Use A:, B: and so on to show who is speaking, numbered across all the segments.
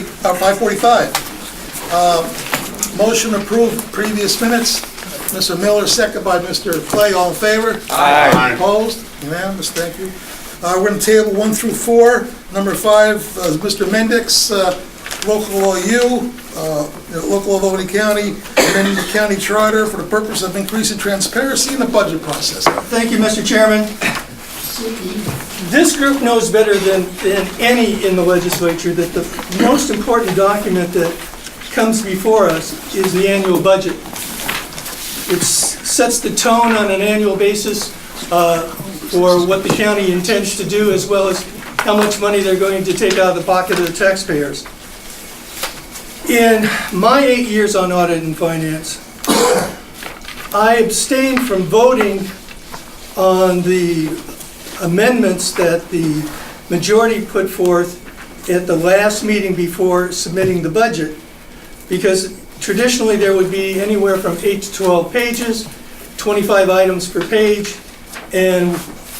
A: 5:45. Motion approved previous minutes. Mr. Miller, second by Mr. Clay. All in favor?
B: Aye.
A: Opposed? Unanimous, thank you. We're going to table 1 through 4. Number 5, Mr. Mendix, local law U, local of Albany County, amending the county charter for the purpose of increasing transparency in the budget process.
C: Thank you, Mr. Chairman. This group knows better than any in the legislature that the most important document that comes before us is the annual budget. It sets the tone on an annual basis for what the county intends to do, as well as how much money they're going to take out of the pocket of the taxpayers. In my 8 years on audit and finance, I abstained from voting on the amendments that the majority put forth at the last meeting before submitting the budget, because traditionally there would be anywhere from 8 to 12 pages, 25 items per page, and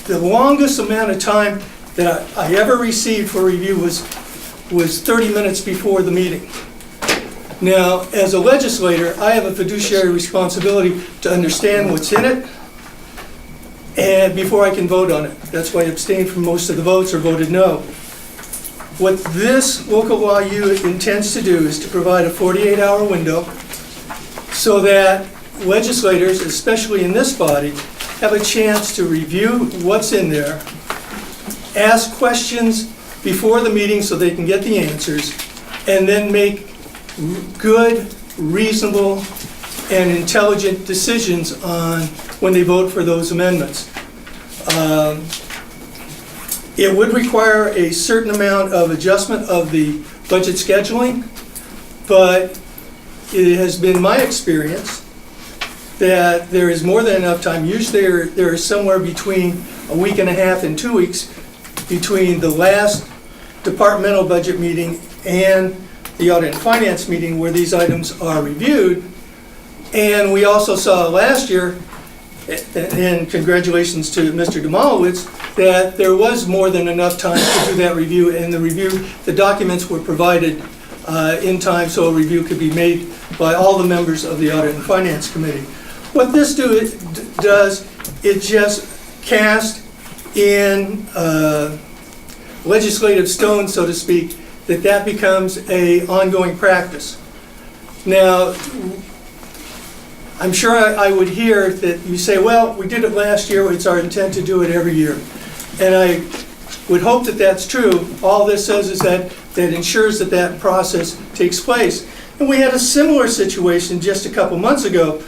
C: the longest amount of time that I ever received for review was 30 minutes before the meeting. Now, as a legislator, I have a fiduciary responsibility to understand what's in it and before I can vote on it. That's why I abstained from most of the votes or voted no. What this local law U intends to do is to provide a 48-hour window so that legislators, especially in this body, have a chance to review what's in there, ask questions before the meeting so they can get the answers, and then make good, reasonable, and intelligent decisions on when they vote for those amendments. It would require a certain amount of adjustment of the budget scheduling, but it has been my experience that there is more than enough time. Usually there is somewhere between a week and a half and 2 weeks between the last departmental budget meeting and the audit and finance meeting where these items are reviewed. And we also saw last year, and congratulations to Mr. Demolowitz, that there was more than enough time to do that review, and the documents were provided in time so a review could be made by all the members of the Audit and Finance Committee. What this does, it just casts in legislative stone, so to speak, that becomes an ongoing practice. Now, I'm sure I would hear that you say, well, we did it last year, it's our intent to do it every year. And I would hope that that's true. All this says is that ensures that process takes place. And we had a similar situation just a couple months ago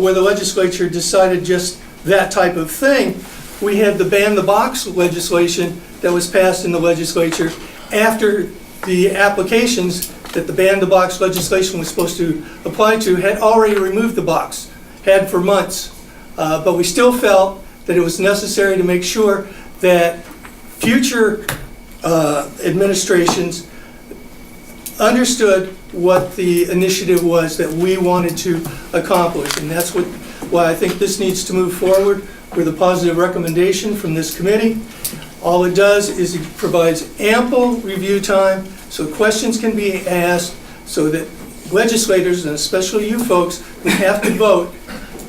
C: where the legislature decided just that type of thing. We had the ban the box legislation that was passed in the legislature after the applications that the ban the box legislation was supposed to apply to had already removed the box, had for months. But we still felt that it was necessary to make sure that future administrations understood what the initiative was that we wanted to accomplish. And that's why I think this needs to move forward with a positive recommendation from this committee. All it does is it provides ample review time so questions can be asked so that legislators, and especially you folks who have to vote,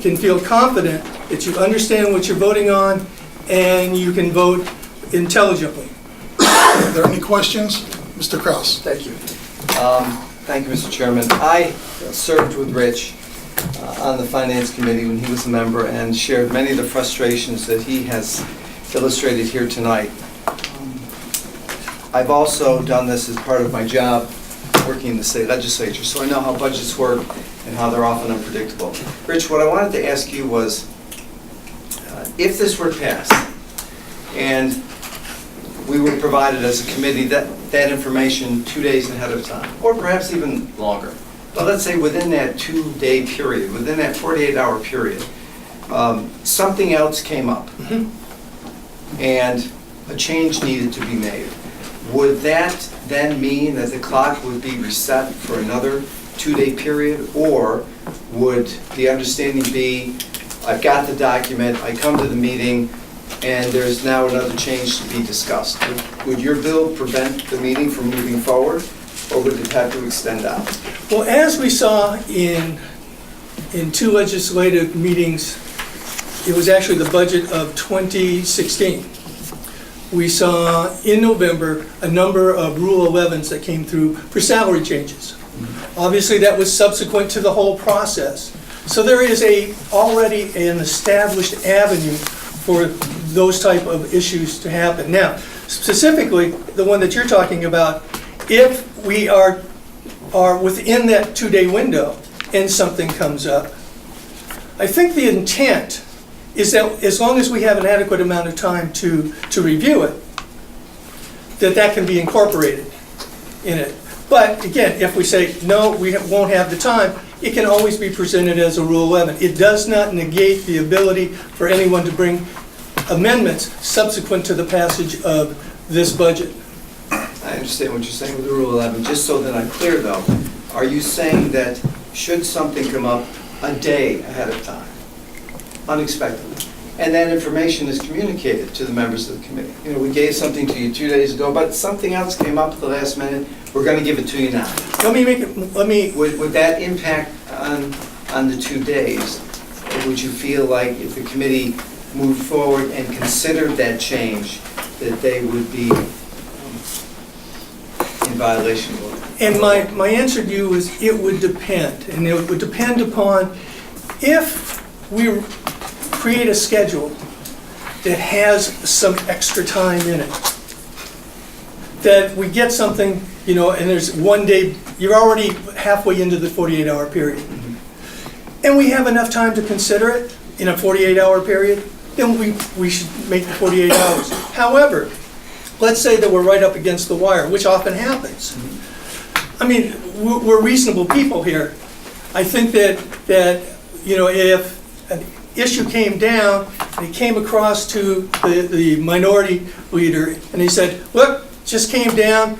C: can feel confident that you understand what you're voting on and you can vote intelligently.
A: Are there any questions? Mr. Kraus.
B: Thank you. Thank you, Mr. Chairman. I served with Rich on the Finance Committee when he was a member and shared many of the frustrations that he has illustrated here tonight. I've also done this as part of my job working in the state legislature, so I know how budgets work and how they're often unpredictable. Rich, what I wanted to ask you was, if this were passed and we were provided as a committee that information 2 days ahead of time, or perhaps even longer, but let's say within that 2-day period, within that 48-hour period, something else came up and a change needed to be made. Would that then mean that the clock would be reset for another 2-day period, or would the understanding be, I've got the document, I come to the meeting, and there's now another change to be discussed? Would your bill prevent the meeting from moving forward? or would it have to extend out?
C: Well, as we saw in two legislative meetings, it was actually the budget of 2016. We saw in November a number of Rule 11s that came through for salary changes. Obviously, that was subsequent to the whole process. So there is already an established avenue for those type of issues to happen. Now, specifically, the one that you're talking about, if we are within that 2-day window and something comes up, I think the intent is that as long as we have an adequate amount of time to review it, that can be incorporated in it. But again, if we say, no, we won't have the time, it can always be presented as a Rule 11. It does not negate the ability for anyone to bring amendments subsequent to the passage of this budget.
B: I understand what you're saying with the Rule 11. Just so that I'm clear, though, are you saying that should something come up a day ahead of time, unexpectedly, and that information is communicated to the members of the committee? You know, we gave something to you 2 days ago, but something else came up at the last minute. We're going to give it to you now. Would that impact on the 2 days? Or would you feel like if the committee moved forward and considered that change, that they would be in violation of law?
C: And my answer to you is it would depend. And it would depend upon if we create a schedule that has some extra time in it. That we get something, you know, and there's 1 day, you're already halfway into the 48-hour period. And we have enough time to consider it in a 48-hour period, then we should make the 48 hours. However, let's say that we're right up against the wire, which often happens. I mean, we're reasonable people here. I think that you know, if an issue came down and it came across to the minority leader and he said, look, just came down,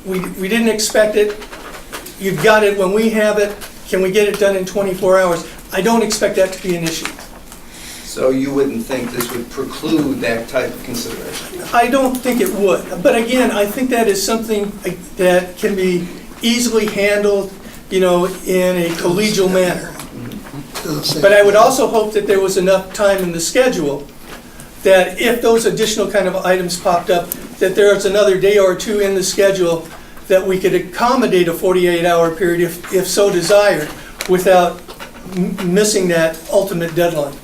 C: we didn't expect it, you've got it when we have it, can we get it done in 24 hours? I don't expect that to be an issue.
B: So you wouldn't think this would preclude that type of consideration?
C: I don't think it would. But again, I think that is something that can be easily handled, you know, in a collegial manner. But I would also hope that there was enough time in the schedule that if those additional kind of items popped up, that there's another day or two in the schedule that we could accommodate a 48-hour period if so desired without missing that ultimate deadline.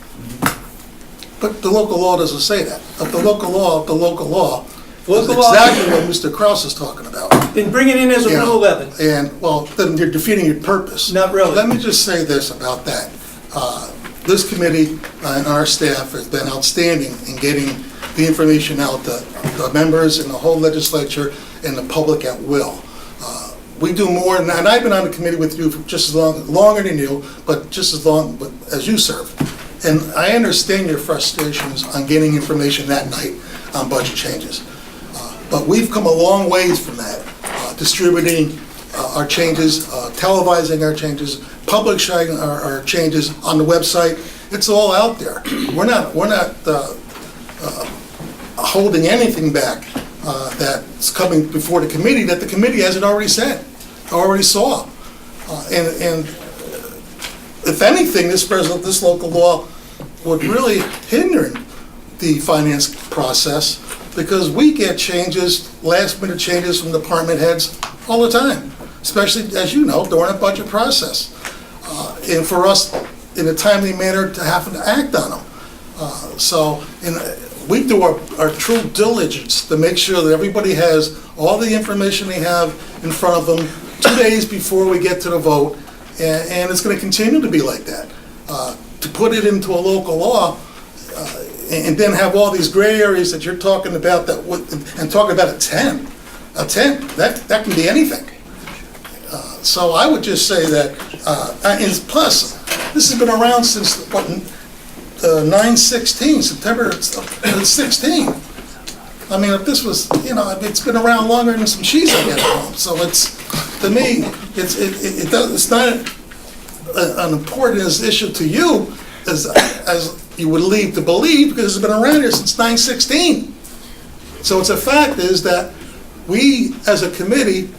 A: But the local law doesn't say that. Of the local law, is
C: Local law-
A: exactly what Mr. Kraus is talking about.
C: Then bring it in as a
A: You know,
C: Rule 11.
A: And, well, then you're defeating your purpose.
C: Not really.
A: Let me just say this about that. This committee and our staff has been outstanding in getting the information out to the members and the whole legislature and the public at will. We do more, and I've been on the committee with you for just as long, longer than you, but just as long as you serve. And I understand your frustrations on getting information that night on budget changes. But we've come a long ways from that, distributing our changes, televising our changes, publishing our changes on the website. It's all out there. We're not holding anything back that's coming before the committee that the committee hasn't already said, already saw. And if anything, this local law would really hinder the finance process because we get changes, last-minute changes from department heads all the time, especially, as you know, during a budget process. And for us, in a timely manner, to have to act on them. We do our true diligence to make sure that everybody has all the information they have in front of them 2 days before we get to the vote, and it's going to continue to be like that. To put it into a local law and then have all these gray areas that you're talking about and talking about a 10, that can be anything. So I would just say that, and plus, this has been around since, what, 9/16, September 16. I mean, if this was, you know, it's been around longer than some cheese I get at home. So it's, to me, it's not an important issue to you as you would lead to believe, because it's been around here since 9/16. So it's a fact is that we, as a committee,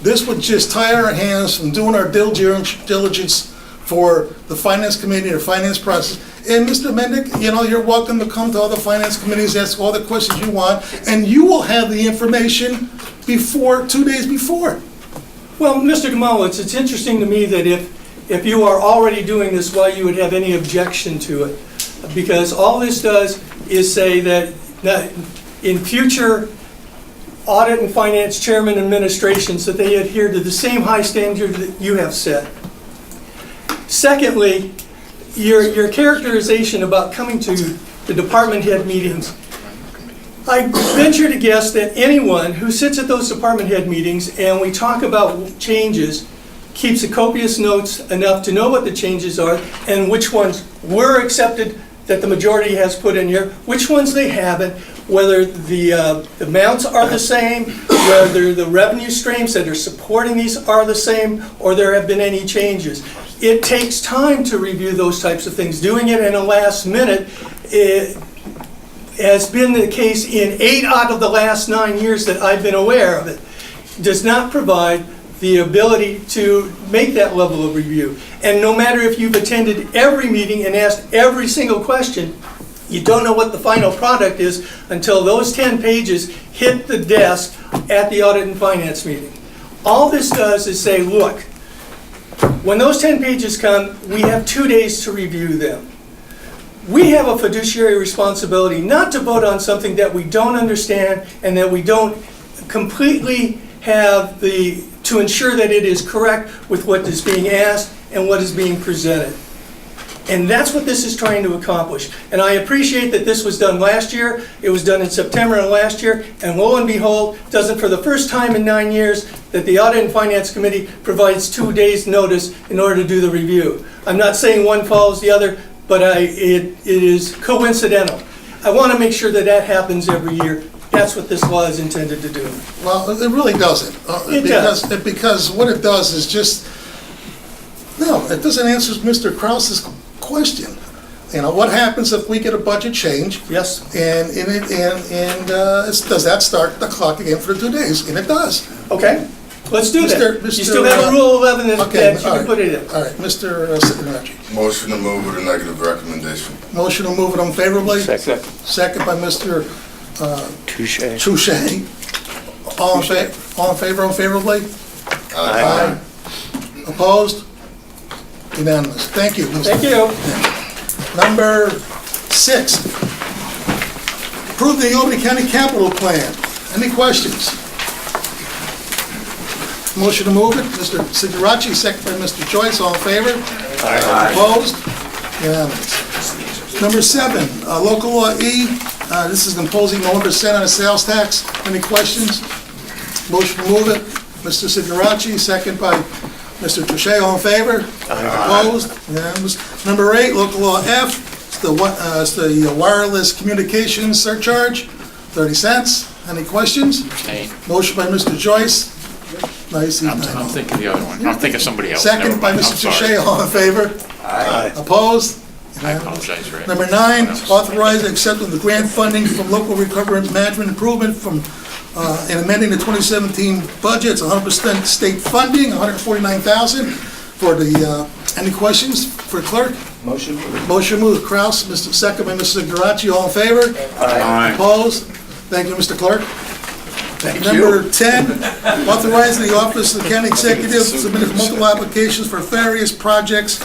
A: This would just tie our hands from doing our diligence for the finance committee or finance process. And Mr. Mendick, you know, you're welcome to come to all the finance committees, ask all the questions you want, and you will have the information before, 2 days before.
C: Well, Mr. Gamowitz, it's interesting to me that if you are already doing this, why you would have any objection to it. Because all this does is say that in future audit and finance chairman administrations, that they adhere to the same high standard that you have set. Secondly, your characterization about coming to the department head meetings, I venture to guess that anyone who sits at those department head meetings and we talk about changes keeps a copious notes enough to know what the changes are and which ones were accepted that the majority has put in here, which ones they haven't, whether the amounts are the same, whether the revenue streams that are supporting these are the same, or there have been any changes. It takes time to review those types of things. Doing it in a last minute has been the case in 8 out of the last 9 years that I've been aware of it. Does not provide the ability to make that level of review. And no matter if you've attended every meeting and asked every single question, you don't know what the final product is until those 10 pages hit the desk at the audit and finance meeting. All this does is say, look, when those 10 pages come, we have 2 days to review them. We have a fiduciary responsibility not to vote on something that we don't understand and that we don't completely have to ensure that it is correct with what is being asked and what is being presented. And that's what this is trying to accomplish. And I appreciate that this was done last year. It was done in September of last year. And lo and behold, doesn't for the first time in 9 years that the Audit and Finance Committee provides 2 days' notice in order to do the review. I'm not saying one follows the other, but it is coincidental. I want to make sure that that happens every year. That's what this law is intended to do.
A: Well, it really doesn't. Because what it does is just, no, it doesn't answer Mr. Krause's question. You know, what happens if we get a budget change?
C: Yes.
A: And does that start the clock again for the 2 days? And it does.
C: Okay, let's do that.
A: Mr.
C: You still have Rule 11 that you
A: all
C: can
A: right.
C: put it in.
A: All right, Mr. Sitinachi.
D: Motion to move with a negative recommendation.
A: Motion to move it unfavorably.
E: Second.
A: Second by Mr.
E: Touche.
A: Touche. All in favor, unfavorably?
E: Aye.
A: Opposed? Unanimous. Thank you. Mr.
C: Thank you.
A: Number 6, approve the Albany County Capital Plan. Any questions? Motion to move it, Mr. Siderachi, second by Mr. Joyce, all in favor?
E: Aye.
A: Opposed? Unanimous. Number 7, local law E, this is imposing 1% on the sales tax. Any questions? Motion to move it, Mr. Siderachi, second by Mr. Touche, all in favor? Opposed? Unanimous. Number 8, local law F, it's the wireless communications surcharge, 30 cents. Any questions?
E: Abstain.
A: Motion by Mr. Joyce. Nice.
E: I'm thinking the other one. I'm thinking somebody else.
A: Second
E: Never
A: by
E: mind.
A: Mr.
E: I'm sorry.
A: Touche, all in favor?
E: Aye.
A: Opposed?
E: I apologize for it.
A: Number 9, authorize accepting the grant funding from local recovery and management improvement from, and amending the 2017 budget. It's 100% state funding, $149,000 for the, any questions for clerk?
B: Motion?
A: Motion moved, Kraus, Mr. Second by Mr. Garachi, all in favor?
E: Aye.
A: Opposed? Thank you, Mr. Clerk. Number 10, authorizing the Office of the County Executive to submit multiple applications for various projects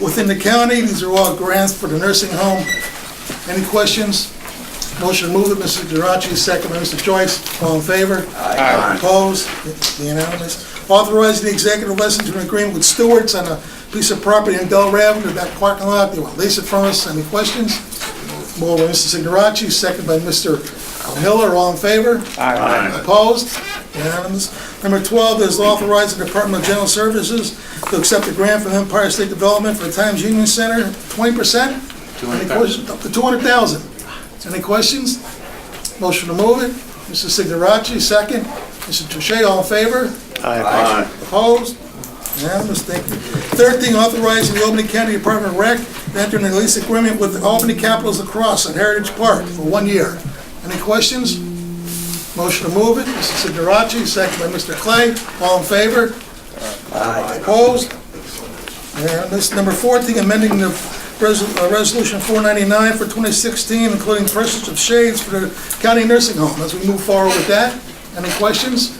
A: within the county. These are all grants for the nursing home. Any questions? Motion to move it, Mr. Garachi, second by Mr. Joyce. All in favor?
E: Aye.
A: Opposed? Unanimous. Authorizing the executive license to an agreement with stewards on a piece of property in Delray Avenue, that parking lot. They want to lease it from us. Any questions? Moved by Mr. Signorachi, second by Mr. Miller. All in favor?
E: Aye.
A: Opposed? Unanimous. Number 12 is authorizing the Department of General Services to accept a grant from Empire State Development for the Times Union Center, 20%? Any questions? Up to $200,000. Any questions? Motion to move it. Mr. Signorachi, second. Mr. Touche, all in favor?
E: Aye.
A: Opposed? Unanimous, thank you. 13, authorizing the Albany County Department of Rec to enter a lease agreement with the Albany Capitals Lacrosse at Heritage Park for 1 year. Any questions? Motion to move it, Mr. Signorachi, second by Mr. Clay. All in favor? Aye. Opposed? Unanimous. Number 14, amending the Resolution 499 for 2016, including purchase of shades for the county nursing home. As we move forward with that, any questions?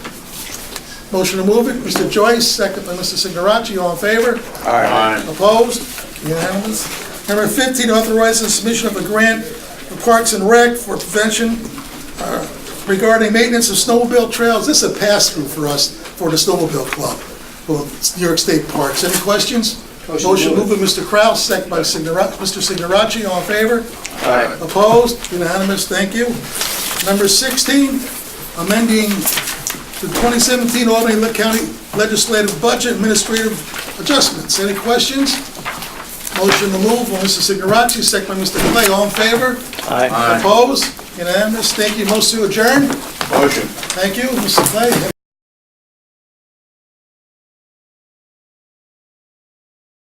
A: Motion to move it, Mr. Joyce, second by Mr. Signorachi. All in favor?
E: Aye.
A: Opposed? Unanimous. Number 15, authorize the submission of a grant for Parks and Rec for prevention regarding maintenance of snowmobile trails. This is a pass-through for us, for the snowmobile club, for New York State Parks. Any questions? Motion moved by Mr. Kraus, second by Mr. Signorachi. All in favor?
E: Aye.
A: Opposed? Unanimous. Thank you. Number 16, amending the 2017 Albany County Legislative Budget Administrative Adjustments. Any questions? Motion to move by Mr. Signorachi, second by Mr. Clay. All in favor?
E: Aye.
A: Opposed? Unanimous. Thank you. Motion to adjourn.
E: Motion.
A: Thank you, Mr. Clay.